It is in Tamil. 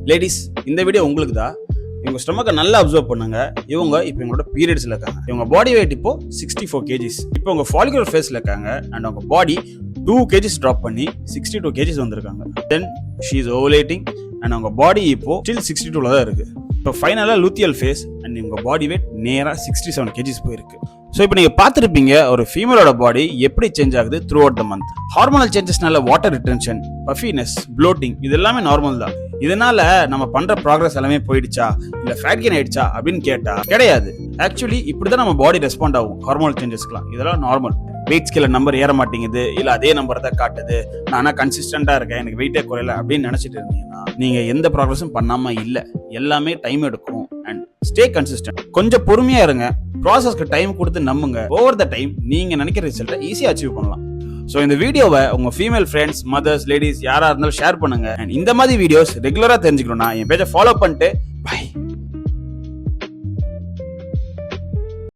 லேடிஸ், இந்த வீடியோ உங்களுக்கு தான். இவங்க ஸ்டொமக்கை நல்லா அப்சர்வ் பண்ணுங்க. இவங்க இப்போ எங்களோட பீரியட்ஸ்ல இருக்காங்க. இவங்க பாடி வெயிட் இப்போ 64 kgs. இப்போ உங்க ஃபாலிகுலர் ஃபேஸ்ல இருக்காங்க அண்ட் அவங்க பாடி 2 kgs ட்ராப் பண்ணி 62 kgs வந்திருக்காங்க. தென் ஷீ இஸ் ஓவலேட்டிங் அண்ட் அவங்க பாடி இப்போ ஸ்டில் 62ல தான் இருக்கு. இப்போ ஃபைனலா லூத்தியல் ஃபேஸ் அண்ட் இவங்க பாடி வெயிட் நேரா 67 kgs போயிருக்கு. ஸோ இப்போ நீங்கள் பார்த்துருப்பீங்க ஒரு ஃபீமேலோட பாடி எப்படி சேஞ்ச் ஆகுது throughout the month. Hormonal சேஞ்சஸ்னால வாட்டர் ரிட்டென்ஷன், பஃபினஸ், ப்ளோட்டிங் இது எல்லாமே நார்மல் தான். இதனால நம்ம பண்ற ப்ராக்ரஸ் எல்லாமே போயிடுச்சா இல்ல ஃபேட் கெயின் ஆயிடுச்சா அப்படின்னு கேட்டா கிடையாது. ஆக்சுவலி இப்படிதான் நம்ம பாடி ரெஸ்பாண்ட் ஆகும் ஹார்மோனல் சேஞ்சஸ்க்குலாம். இதெல்லாம் நார்மல். வெயிட் ஸ்கேல நம்பர் ஏற மாட்டேங்குது இல்ல அதே நம்பர் தான் காட்டுது, நான் கன்சிஸ்டண்டா இருக்கேன், எனக்கு வெயிட்டே குறையல அப்படின்னு நினைச்சிட்டு இருந்தீங்கன்னா நீங்க எந்த ப்ராக்ரஸும் பண்ணாம இல்ல. எல்லாமே டைம் எடுக்கும் அண்ட் ஸ்டே கன்சிஸ்டன்ட். கொஞ்சம் பொறுமையா இருங்க, ப்ராசஸ்க்கு டைம் கொடுத்து நம்புங்க. ஓவர் த டைம் நீங்க நினைக்கிற ரிசல்ட்டை ஈஸியா அச்சீவ் பண்ணலாம். ஸோ இந்த வீடியோவை உங்க ஃபீமேல் ஃப்ரெண்ட்ஸ், மதர்ஸ், லேடிஸ் யாரா இருந்தாலும் ஷேர் பண்ணுங்க. அண்ட் இந்த மாதிரி வீடியோஸ் ரெகுலரா தெரிஞ்சுக்கணும்னா என் பேஜை ஃபாலோ பண்ணிட்டு